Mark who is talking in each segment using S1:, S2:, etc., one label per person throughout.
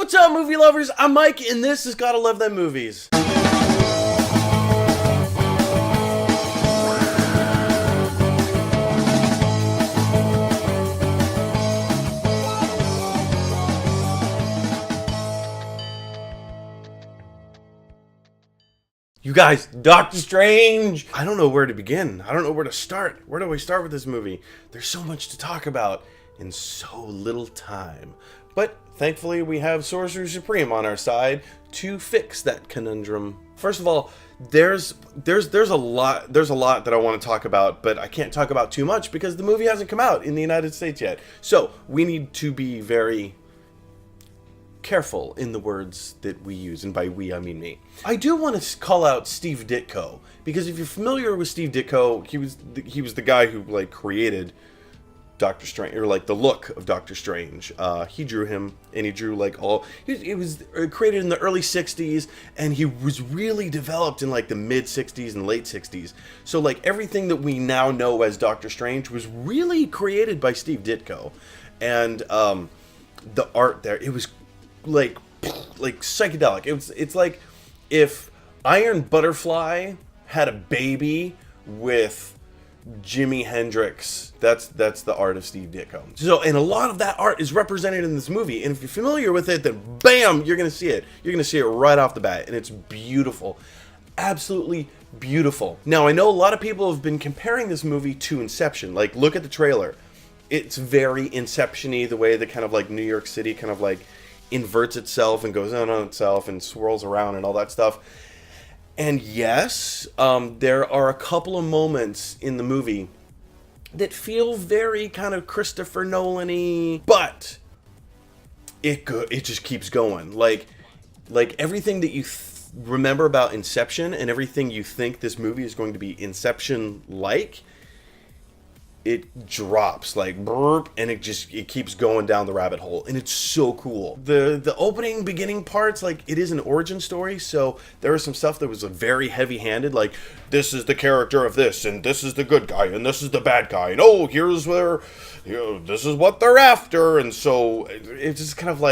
S1: What's up, movie lovers? I'm Mike, and this is Gotta Love Them Movies. You guys, Doctor Strange! I don't know where to begin. I don't know where to start. Where do I start with this movie? There's so much to talk about in so little time. But thankfully, we have Sorcerer Supreme on our side to fix that conundrum. First of all, there's a lot that I want to talk about, but I can't talk about too much because the movie hasn't come out in the United States yet. So we need to be very careful in the words that we use, and by we I mean me. I do want to call out Steve Ditko, because if you're familiar with Steve Ditko, he was the guy who created Doctor Strange, or the look of Doctor Strange. He drew him, and he drew it was created in the early 60s, and he was really developed in the mid 60s and late 60s. So everything that we now know as Doctor Strange was really created by Steve Ditko. And the art there, it was psychedelic. It's like if Iron Butterfly had a baby with Jimi Hendrix. That's the art of Steve Ditko. So, and a lot of that art is represented in this movie. And if you're familiar with it, then bam, you're gonna see it. You're gonna see it right off the bat, and it's beautiful, absolutely beautiful. Now, I know a lot of people have been comparing this movie to Inception. Look at the trailer. It's very Inception-y, the way that kind of New York City kind of inverts itself and goes in on itself and swirls around and all that stuff. And yes, there are a couple of moments in the movie that feel very kind of Christopher Nolan-y, but it just keeps going. Like everything that you remember about Inception and everything you think this movie is going to be Inception-like, it drops burp, and it keeps going down the rabbit hole, and it's so cool. The opening beginning parts, it is an origin story, so there was some stuff that was very heavy-handed, this is the character of this, and this is the good guy, and this is the bad guy, and here's where, this is what they're after. And so it's just kind of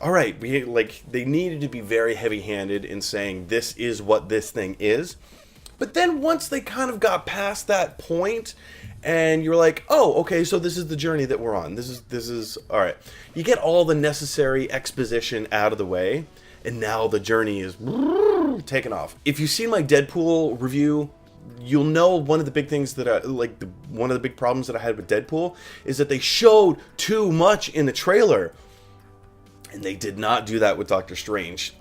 S1: all right, they needed to be very heavy-handed in saying this is what this thing is. But then once they kind of got past that point, and you're like, oh, okay, so this is the journey that we're on. This is all right. You get all the necessary exposition out of the way, and now the journey is taken off. If you've seen my Deadpool review, you'll know one of the big things that one of the big problems that I had with Deadpool is that they showed too much in the trailer, and they did not do that with Doctor Strange.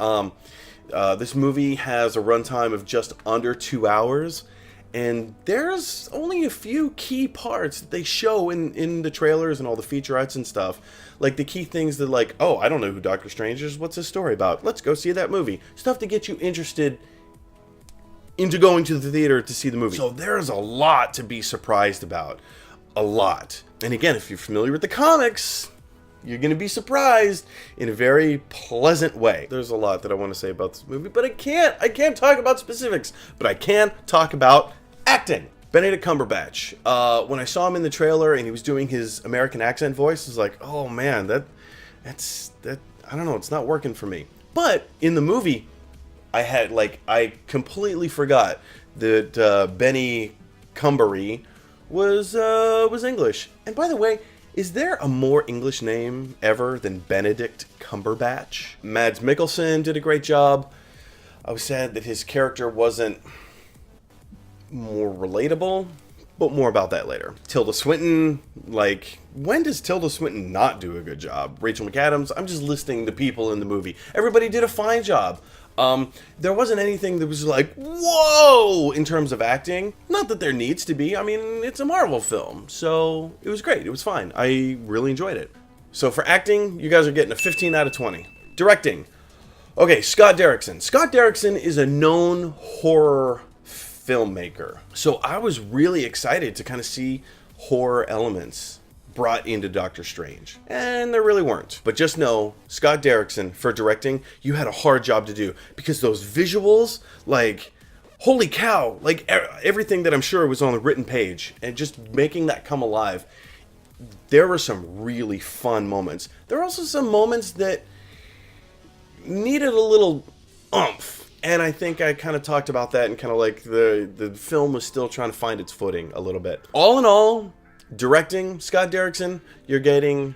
S1: This movie has a runtime of just under 2 hours, and there's only a few key parts that they show in the trailers and all the featurettes and stuff. The key things that oh, I don't know who Doctor Strange is, what's his story about? Let's go see that movie. Stuff to get you interested into going to the theater to see the movie. So there's a lot to be surprised about. A lot. And again, if you're familiar with the comics, you're going to be surprised in a very pleasant way. There's a lot that I want to say about this movie, but I can't talk about specifics, but I can talk about acting. Benedict Cumberbatch. When I saw him in the trailer and he was doing his American accent voice, I was like, oh man, that's I don't know, it's not working for me. But in the movie, I completely forgot that Benny Cumbery was English. And by the way, is there a more English name ever than Benedict Cumberbatch? Mads Mikkelsen did a great job. I was sad that his character wasn't more relatable, but more about that later. Tilda Swinton, when does Tilda Swinton not do a good job? Rachel McAdams, I'm just listing the people in the movie. Everybody did a fine job. There wasn't anything that was whoa, in terms of acting. Not that there needs to be. I mean, it's a Marvel film, so it was great. It was fine. I really enjoyed it. So for acting, you guys are getting a 15 out of 20. Directing. Okay, Scott Derrickson. Scott Derrickson is a known horror filmmaker. So I was really excited to kind of see horror elements brought into Doctor Strange. And there really weren't. But just know, Scott Derrickson, for directing, you had a hard job to do. Because those visuals, holy cow, everything that I'm sure was on the written page, and just making that come alive, there were some really fun moments. There are also some moments that needed a little oomph. And I think I kind of talked about that, and kind of like the film was still trying to find its footing a little bit. All in all, directing, Scott Derrickson, you're getting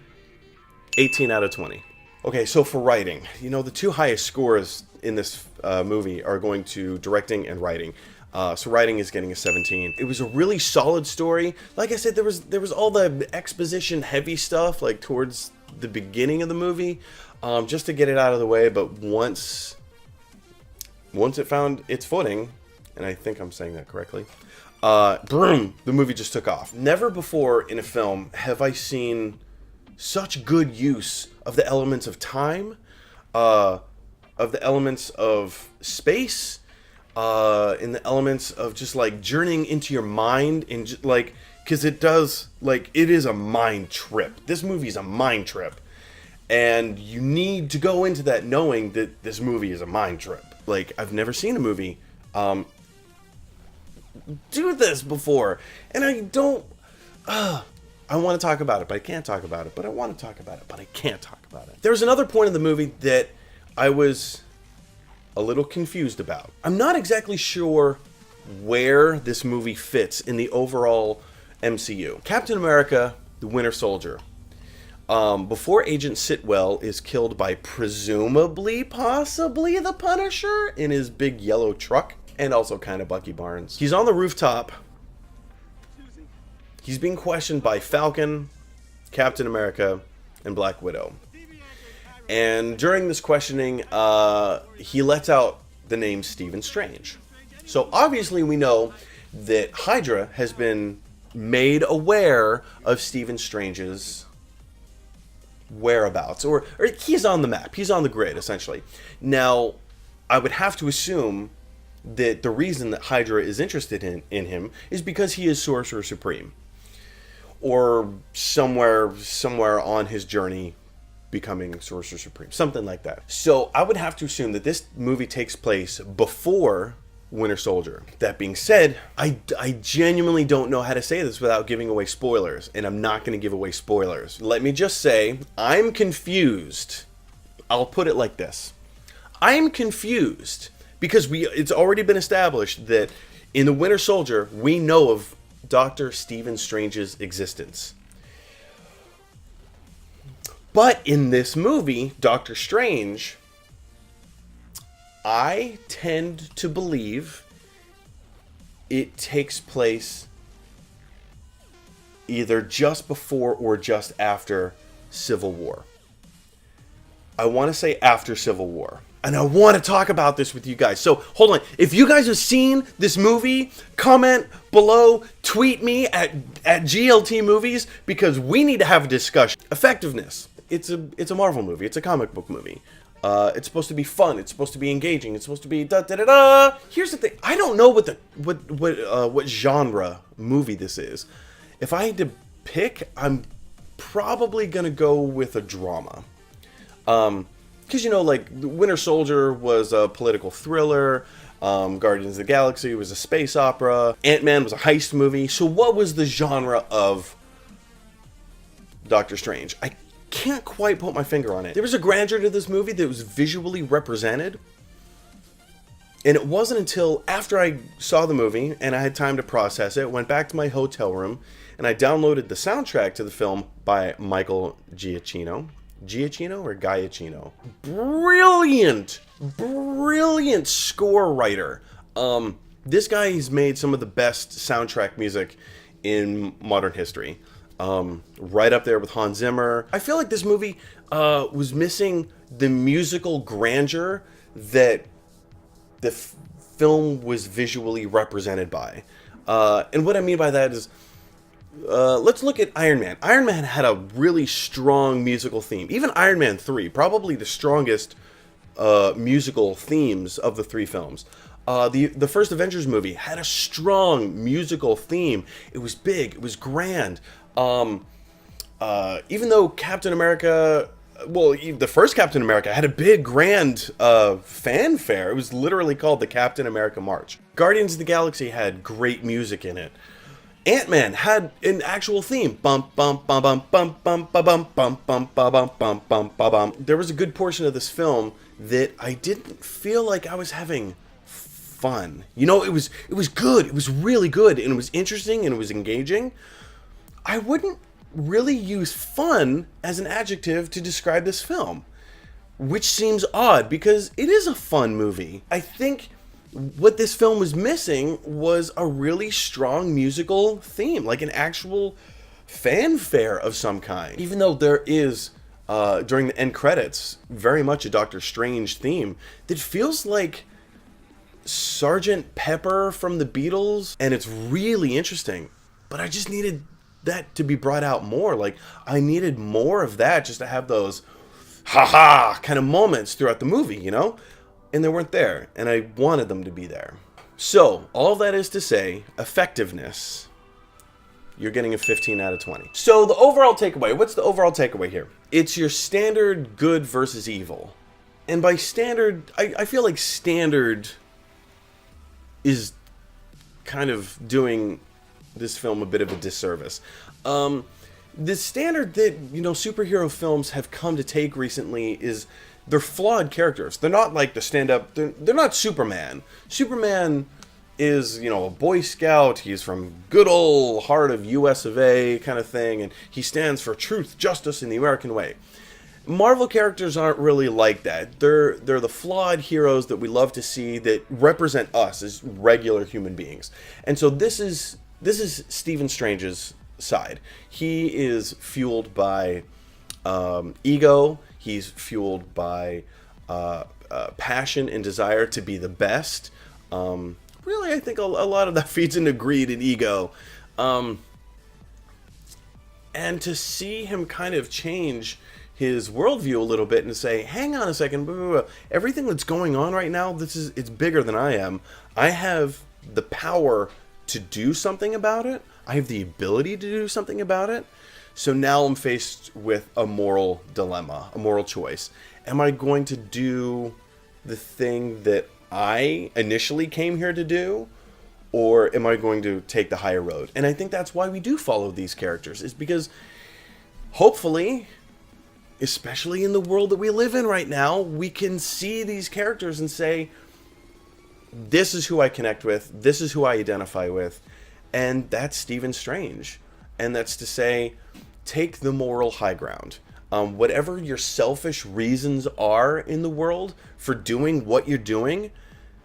S1: 18 out of 20. Okay, so for writing, you know, the two highest scores in this movie are going to directing and writing. So writing is getting a 17. It was a really solid story. Like I said, there was all the exposition heavy stuff like towards the beginning of the movie, just to get it out of the way. But once it found its footing, and I think I'm saying that correctly, boom, the movie just took off. Never before in a film have I seen such good use of the elements of time, of the elements of space, in the elements of just like journeying into your mind, and just, like, because it does, like, it is a mind trip. This movie's a mind trip, and you need to go into that knowing that this movie is a mind trip. Like, I've never seen a movie do this before, and I don't. I want to talk about it, but I can't talk about it. But I want to talk about it, but I can't talk about it. There's another point in the movie that I was a little confused about. I'm not exactly sure where this movie fits in the overall MCU. Captain America, the Winter Soldier. Before Agent Sitwell is killed by possibly the Punisher in his big yellow truck, and also kind of Bucky Barnes. He's on the rooftop. He's being questioned by Falcon, Captain America, and Black Widow. And during this questioning, he lets out the name Stephen Strange. So obviously we know that Hydra has been made aware of Stephen Strange's whereabouts. Or he's on the map. He's on the grid, essentially. Now, I would have to assume that the reason that Hydra is interested in him is because he is Sorcerer Supreme. Or somewhere on his journey becoming Sorcerer Supreme. Something like that. So I would have to assume that this movie takes place before Winter Soldier. That being said, I genuinely don't know how to say this without giving away spoilers. And I'm not going to give away spoilers. Let me just say, I'm confused. I'll put it like this. I'm confused because it's already been established that in the Winter Soldier, we know of Dr. Stephen Strange's existence. But in this movie, Doctor Strange, I tend to believe it takes place either just before or just after Civil War. I want to say after Civil War. And I want to talk about this with you guys. So, hold on. If you guys have seen this movie, comment below, tweet me at GLT Movies, because we need to have a discussion. Effectiveness. It's a Marvel movie. It's a comic book movie. It's supposed to be fun. It's supposed to be engaging. It's supposed to be da-da-da-da. Here's the thing. I don't know what genre movie this is. If I had to pick, I'm probably going to go with a drama. Because, you know, like, Winter Soldier was a political thriller. Guardians of the Galaxy was a space opera. Ant-Man was a heist movie. So what was the genre of Doctor Strange? I can't quite put my finger on it. There was a grandeur to this movie that was visually represented. And it wasn't until after I saw the movie and I had time to process it, went back to my hotel room, and I downloaded the soundtrack to the film by Michael Giacchino. Giacchino or Giacchino? Brilliant score writer. This guy has made some of the best soundtrack music in modern history. Right up there with Hans Zimmer. I feel like this movie was missing the musical grandeur that the film was visually represented by. And what I mean by that is, let's look at Iron Man. Iron Man had a really strong musical theme. Even Iron Man 3, probably the strongest musical themes of the three films. The first Avengers movie had a strong musical theme. It was big. It was grand. Even though Captain America, the first Captain America had a big, grand fanfare. It was literally called the Captain America March. Guardians of the Galaxy had great music in it. Ant-Man had an actual theme. Bum bum bum bum bum bum bum bum bum bum bum bum bum bum. There was a good portion of this film that I didn't feel like I was having fun. You know, it was good. It was really good, and it was interesting, and it was engaging. I wouldn't really use fun as an adjective to describe this film, which seems odd because it is a fun movie. I think what this film was missing was a really strong musical theme, like an actual fanfare of some kind. Even though there is, during the end credits, very much a Doctor Strange theme that feels like Sgt. Pepper from the Beatles, and it's really interesting. But I just needed that to be brought out more. Like, I needed more of that just to have those ha-ha kind of moments throughout the movie, you know? And they weren't there, and I wanted them to be there. So, all of that is to say, effectiveness, you're getting a 15 out of 20. So, the overall takeaway, what's the overall takeaway here? It's your standard good versus evil. And by standard, I feel like standard is kind of doing this film a bit of a disservice. The standard that, you know, superhero films have come to take recently is they're flawed characters. They're not like the stand-up, they're not Superman. Superman is, you know, a Boy Scout, he's from good old heart of US of A kind of thing, and he stands for truth, justice, and the American way. Marvel characters aren't really like that. They're the flawed heroes that we love to see that represent us as regular human beings. And so this is Stephen Strange's side. He is fueled by ego. He's fueled by passion and desire to be the best. Really, I think a lot of that feeds into greed and ego. And to see him kind of change his worldview a little bit and say, hang on a second, blah, blah, blah. Everything that's going on right now, it's bigger than I am. I have the power to do something about it. I have the ability to do something about it. So now I'm faced with a moral dilemma, a moral choice. Am I going to do the thing that I initially came here to do? Or am I going to take the higher road? And I think that's why we do follow these characters, is because hopefully, especially in the world that we live in right now, we can see these characters and say, this is who I connect with, this is who I identify with, and that's Stephen Strange. And that's to say, take the moral high ground. Whatever your selfish reasons are in the world for doing what you're doing,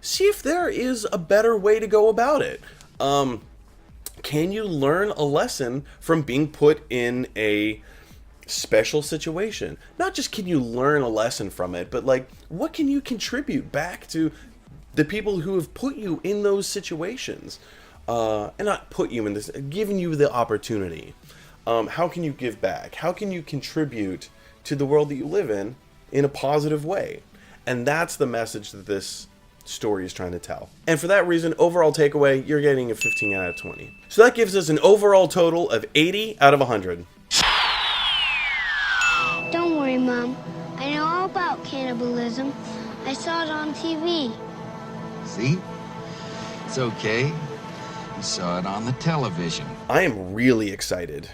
S1: see if there is a better way to go about it. Can you learn a lesson from being put in a special situation? Not just can you learn a lesson from it, but like, what can you contribute back to the people who have put you in those situations? And not put you in this, giving you the opportunity. How can you give back? How can you contribute to the world that you live in a positive way? And that's the message that this story is trying to tell. And for that reason, overall takeaway, you're getting a 15 out of 20. So that gives us an overall total of 80 out of 100.
S2: Don't worry, Mom. I know all about cannibalism. I saw it on TV.
S3: See? It's okay. You saw it on the television.
S1: I am really excited.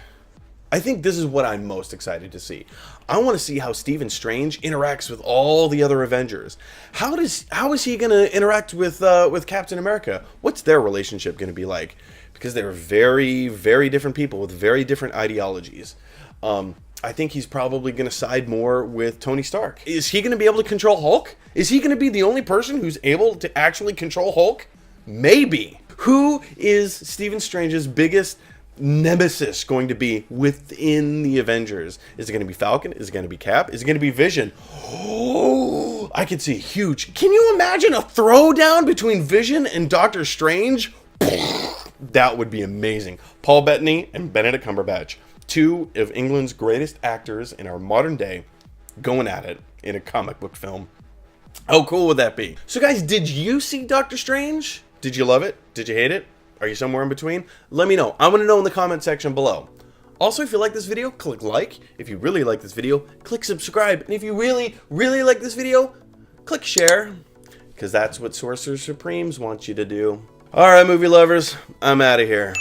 S1: I think this is what I'm most excited to see. I want to see how Stephen Strange interacts with all the other Avengers. How is he going to interact with Captain America? What's their relationship going to be like? Because they're very, very different people with very different ideologies. I think he's probably going to side more with Tony Stark. Is he going to be able to control Hulk? Is he going to be the only person who's able to actually control Hulk? Maybe. Who is Stephen Strange's biggest nemesis going to be within the Avengers? Is it going to be Falcon? Is it going to be Cap? Is it going to be Vision? Oh, I could see huge. Can you imagine a throwdown between Vision and Doctor Strange? That would be amazing. Paul Bettany and Benedict Cumberbatch, two of England's greatest actors in our modern day, going at it in a comic book film. How cool would that be? So guys, did you see Doctor Strange? Did you love it? Did you hate it? Are you somewhere in between? Let me know. I want to know in the comment section below. Also, if you like this video, click like. If you really like this video, click subscribe. And if you really, really like this video, click share. Because that's what Sorcerer Supremes want you to do. Alright, movie lovers, I'm out of here.